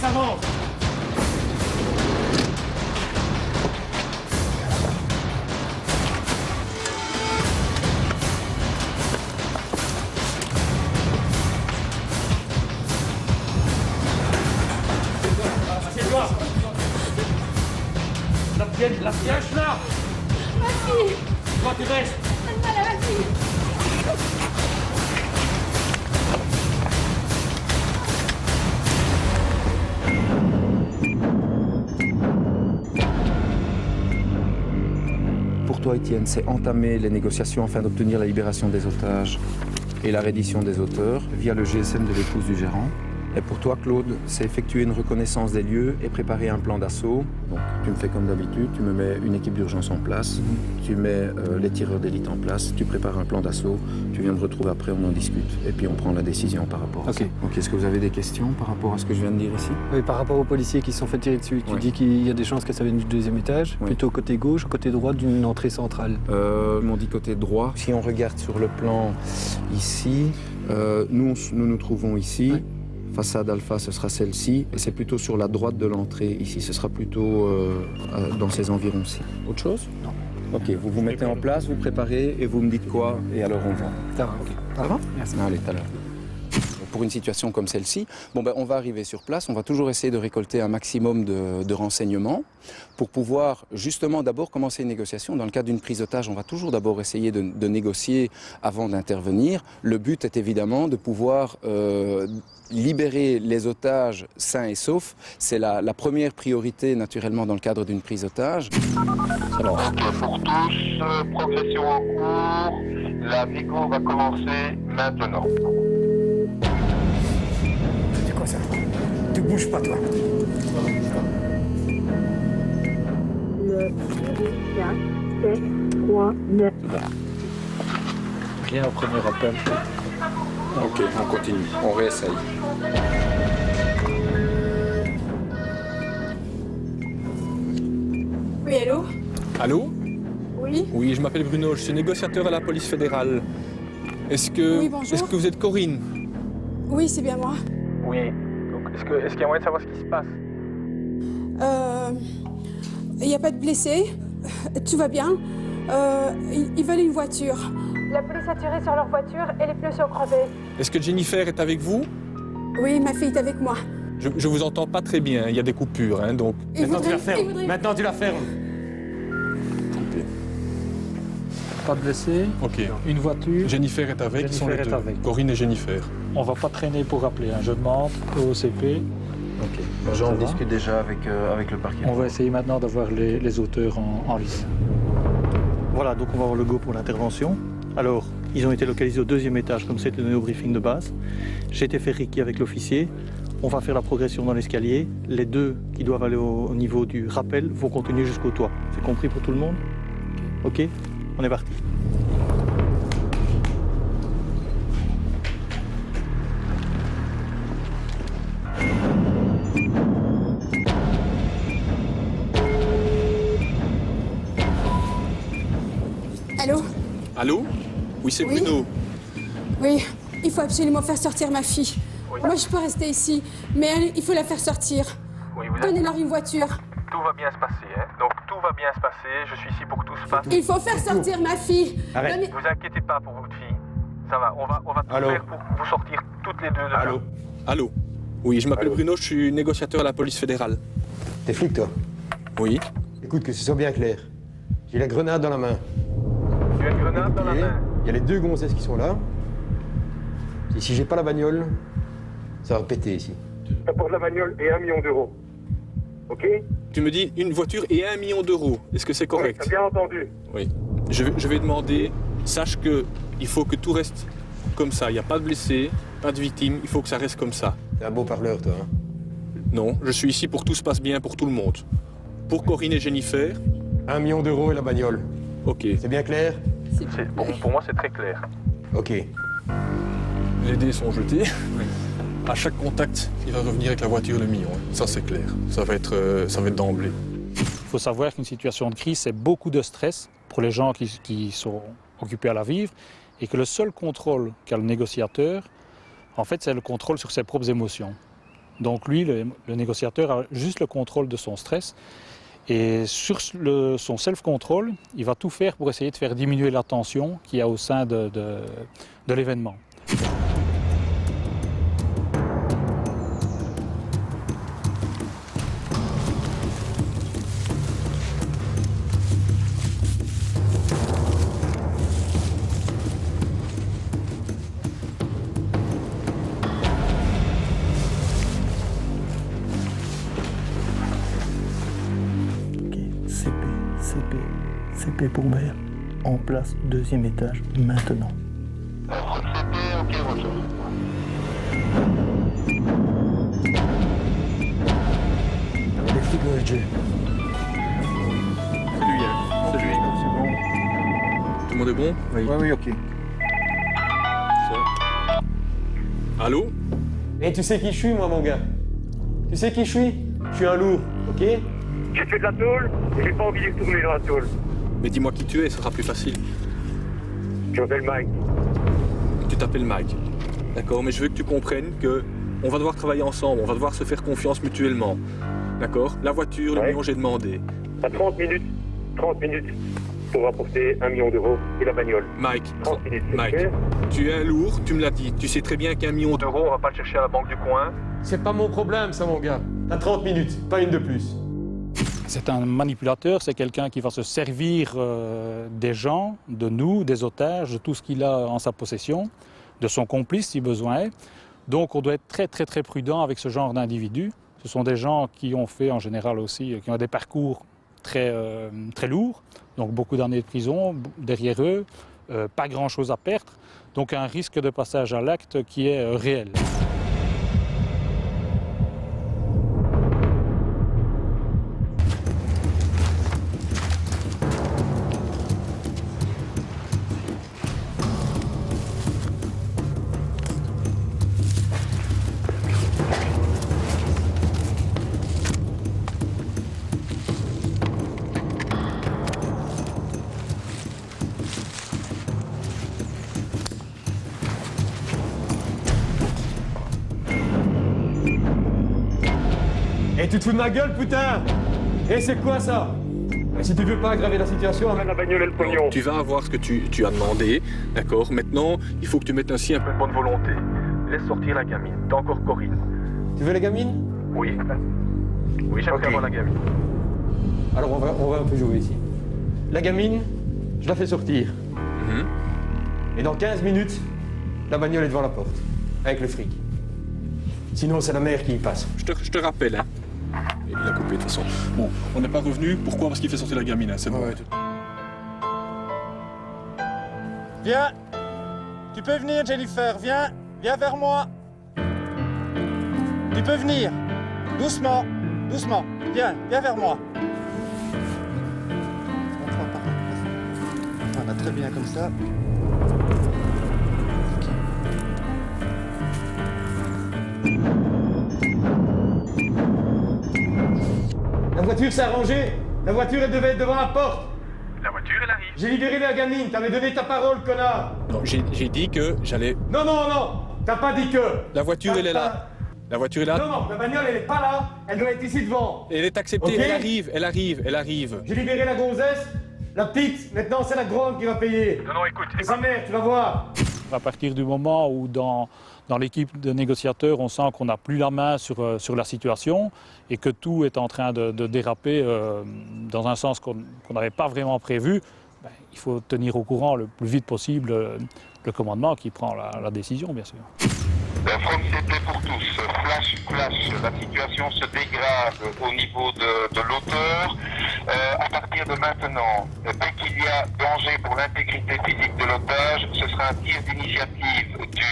s'avance. Assieds-toi. La piège là. Ma fille. Toi tu restes. Donne-moi la fille. Pour toi, Étienne, c'est entamer les négociations afin d'obtenir la libération des otages et la reddition des auteurs via le GSM de l'épouse du gérant. Et pour toi, Claude, c'est effectuer une reconnaissance des lieux et préparer un plan d'assaut. Donc, tu me fais comme d'habitude, tu me mets une équipe d'urgence en place, tu mets les tireurs d'élite en place, tu prépares un plan d'assaut, tu viens me retrouver après, on en discute. Et puis on prend la décision par rapport à ça. Ok, est-ce que vous avez des questions par rapport à ce que je viens de dire ici? Oui, par rapport aux policiers qui se sont fait tirer dessus, tu dis qu'il y a des chances que ça vienne du deuxième étage, plutôt côté gauche ou côté droit d'une entrée centrale? Ils m'ont dit côté droit. Si on regarde sur le plan ici, nous nous trouvons ici. Ouais. Façade alpha, ce sera celle-ci, et c'est plutôt sur la droite de l'entrée. Ici, ce sera plutôt dans ces environs-ci. Autre chose? Non. Ok, vous vous mettez en place, vous préparez, et vous me dites quoi, et alors on va. Ça va, ok. Ça va? Merci. Allez, tout à l'heure. Pour une situation comme celle-ci, on va arriver sur place, on va toujours essayer de récolter un maximum de renseignements pour pouvoir justement d'abord commencer une négociation. Dans le cadre d'une prise d'otage, on va toujours d'abord essayer de négocier avant d'intervenir. Le but est évidemment de pouvoir libérer les otages sains et saufs. C'est la première priorité naturellement dans le cadre d'une prise d'otage. Alors. Ok, pour tous, progression en cours. La négo va commencer maintenant. C'est quoi ça? Tu bouges pas toi. 9, 4, 7, 3, 9. Rien au premier appel. Ok, on continue, on réessaye. Oui, allô? Allô? Oui? Oui, je m'appelle Bruno, je suis négociateur à la police fédérale. Est-ce que, Oui, bonjour. est-ce que vous êtes Corinne? Oui, c'est bien moi. Oui. Donc, est-ce qu'il y a moyen de savoir ce qui se passe? Il n'y a pas de blessés. Tout va bien. Ils veulent une voiture. La police a tiré sur leur voiture et les pneus sont crevés. Est-ce que Jennifer est avec vous? Oui, ma fille est avec moi. Je vous entends pas très bien, il y a des coupures, hein, donc... Maintenant tu la fermes. Maintenant tu la fermes. Pas de blessés. Ok. Une voiture. Jennifer est avec, ils sont les Jennifer deux. est avec. Corinne et Jennifer. On va pas traîner pour rappeler. Je demande au OCP. Ok. J'en discute déjà avec le parquet. On va essayer maintenant d'avoir les auteurs en ligne. Voilà, donc on va avoir le go pour l'intervention. Alors, ils ont été localisés au deuxième étage, comme c'était donné au briefing de base. J'ai été faire Ricky avec l'officier. On va faire la progression dans l'escalier. Les deux qui doivent aller au niveau du rappel vont continuer jusqu'au toit. C'est compris pour tout le monde? Ok, on est parti. Allô? Allô? Oui, c'est Oui. Bruno. Oui, il faut absolument faire sortir ma fille. Moi, je peux rester ici, mais il faut la faire sortir. Oui, Donnez-leur une voiture. tout va bien se passer, hein. Donc tout va bien se passer. Je suis ici pour que tout se passe. Il faut faire sortir ma fille. Arrête. Donnez- Vous inquiétez pas pour votre fille. Ça va, on va tout Allô? faire pour vous sortir toutes les deux de là. Allô? Allô? Oui, je m'appelle Allô? Bruno, je suis négociateur à la police fédérale. T'es flic toi? Oui. Écoute, que ce soit bien clair. J'ai la grenade dans la main. Tu as une grenade dans la main. Il y a les deux gonzesses qui sont là. Et si j'ai pas la bagnole, ça va péter ici. Ça pour la bagnole et 1 million d'euros. Ok? Tu me dis une voiture et 1 million d'euros. Est-ce que c'est correct? T'as bien entendu. Oui. Je vais demander, sache que il faut que tout reste comme ça. Il n'y a pas de blessés, pas de victimes, il faut que ça reste comme ça. T'es un beau parleur, toi. Hein? Non, je suis ici pour que tout se passe bien pour tout le monde. Pour Corinne et Jennifer, 1 million d'euros et la bagnole. ok. C'est bien clair? Pour moi, c'est très clair. Ok. Les dés sont jetés. À chaque contact, il va revenir avec la voiture le million. Ça, c'est clair. Ça va être d'emblée. Il faut savoir qu'une situation de crise, c'est beaucoup de stress pour les gens qui sont occupés à la vivre et que le seul contrôle qu'a le négociateur, en fait, c'est le contrôle sur ses propres émotions. Donc lui, le négociateur, a juste le contrôle de son stress. Et sur son self-control, il va tout faire pour essayer de faire diminuer la tension qu'il y a au sein de l'événement. CP pour mer, en place, deuxième étage, maintenant. CP, ok, Roger. Les flics OSG. C'est lui, hein. C'est lui. C'est bon. Tout le monde est bon? Oui, ok. Ça. Allô? Et tu sais qui je suis, moi, mon gars? Tu sais qui je suis? Je suis un lourd, ok? J'ai fait de la tôle et j'ai pas envie de tourner dans la tôle. Mais dis-moi qui tu es, ça sera plus facile. Je m'appelle Mike. Tu t'appelles Mike. D'accord, mais je veux que tu comprennes que on va devoir travailler ensemble, on va devoir se faire confiance mutuellement. D'accord? La voiture, le million, j'ai demandé. À 30 minutes pour rapporter 1 million d'euros et la bagnole. Mike, 30 minutes. Mike, tu es un lourd, tu me l'as dit. Tu sais très bien qu'1 million d'euros, on va pas le chercher à la banque du coin. C'est pas mon problème, ça, mon gars. T'as 30 minutes, pas une de plus. C'est un manipulateur, c'est quelqu'un qui va se servir des gens, de nous, des otages, de tout ce qu'il a en sa possession, de son complice si besoin est. Donc on doit être très très très prudent avec ce genre d'individus. Ce sont des gens qui ont fait en général aussi, qui ont des parcours très, très lourds, donc beaucoup d'années de prison derrière eux, pas grand chose à perdre, donc un risque de passage à l'acte qui est réel. Et tu te fous de ma gueule, putain! Et c'est quoi ça? Et si tu veux pas aggraver la situation, Amène la bagnole et le pognon. Tu vas avoir ce que tu as demandé, d'accord? Maintenant, il faut que tu mettes ainsi un peu de bonne volonté. Laisse sortir la gamine. T'as encore Corinne. tu veux la gamine? Oui. Oui, j'aimerais Ok. avoir la gamine. Alors on va un peu jouer ici. La gamine, je la fais sortir. Mhm. Et dans 15 minutes, la bagnole est devant la porte, avec le fric. Sinon, c'est la mère qui y passe. Je te rappelle, hein. Et il a coupé de toute façon. Bon, on n'est pas revenu. Pourquoi? Parce qu'il fait sortir la gamine, hein, c'est bon. Viens. Tu peux venir, Jennifer. Viens. Viens vers moi. Tu peux venir. Doucement. Doucement. Viens. Viens vers moi. Voilà, très bien comme ça. La voiture s'est arrangée. La voiture, elle devait être devant la porte. La voiture, elle arrive. J'ai libéré la gamine. T'avais donné ta parole, connard. Non, j'ai dit que j'allais... Non, non, non. T'as pas dit que. La voiture, elle est là. La voiture est là. Non, non, la bagnole, elle est pas là. Elle doit être ici devant. Elle est acceptée, Ok. elle arrive. J'ai libéré la gonzesse. La petite, maintenant, c'est la grande qui va payer. Non, non, écoute. C'est sa mère, tu vas voir. À partir du moment où dans l'équipe de négociateurs, on sent qu'on n'a plus la main sur la situation et que tout est en train de déraper dans un sens qu'on n'avait pas vraiment prévu, ben, il faut tenir au courant le plus vite possible le commandement qui prend la décision, bien sûr. From CP pour tous, flash, la situation se dégrade au niveau de l'auteur. À partir de maintenant, dès qu'il y a danger pour l'intégrité physique de l'otage, ce sera un tir d'initiative du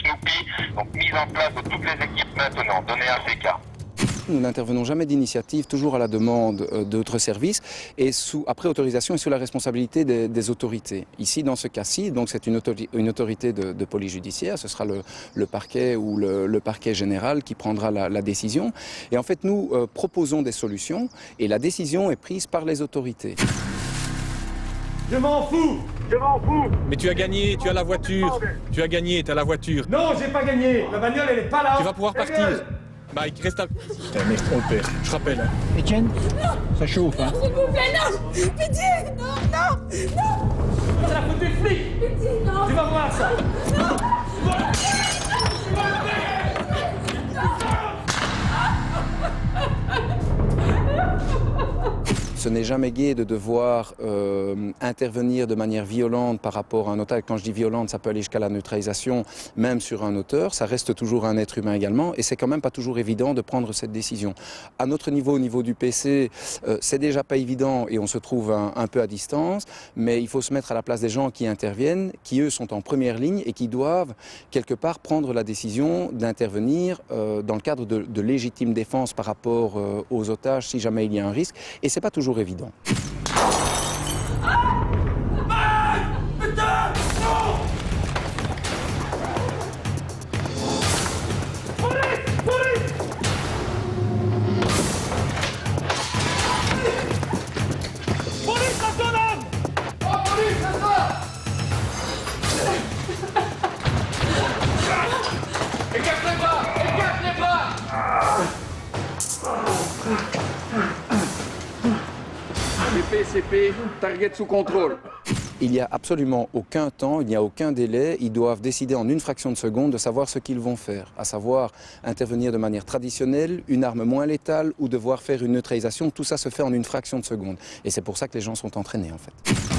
Snoopy, donc mise en place de toutes les équipes maintenant, donné un CK. Nous n'intervenons jamais d'initiative, toujours à la demande d'autres services et après autorisation et sous la responsabilité des autorités. Ici, dans ce cas-ci, donc c'est une autorité de police judiciaire, ce sera le parquet ou le parquet général qui prendra la décision. Et en fait, nous proposons des solutions et la décision est prise par les autorités. Je m'en fous. Mais tu as gagné, tu as la voiture. Tu as gagné, tu as la voiture. Non, j'ai pas gagné. La bagnole, elle est pas là. Tu vas pouvoir Ta partir. gueule. Mike, reste à... Putain, merde, on le perd. Je rappelle. Hein. Etienne, ça chauffe, hein. S'il vous plaît, non! Pitié! Non, non, non! C'est la faute des flics! Pitié, non! Tu vas voir ça! Ce n'est jamais gai de devoir intervenir de manière violente par rapport à un otage. Quand je dis violente, ça peut aller jusqu'à la neutralisation, même sur un auteur. Ça reste toujours un être humain également, et c'est quand même pas toujours évident de prendre cette décision. À notre niveau, au niveau du PC, c'est déjà pas évident et on se trouve un peu à distance, mais il faut se mettre à la place des gens qui interviennent, qui eux sont en première ligne et qui doivent quelque part prendre la décision d'intervenir dans le cadre de légitime défense par rapport aux otages si jamais il y a un risque, et c'est pas toujours évident. CP, target sous contrôle. Il n'y a absolument aucun temps, il n'y a aucun délai. Ils doivent décider en une fraction de seconde de savoir ce qu'ils vont faire, à savoir intervenir de manière traditionnelle, une arme moins létale ou devoir faire une neutralisation. Tout ça se fait en une fraction de seconde. Et c'est pour ça que les gens sont entraînés en fait.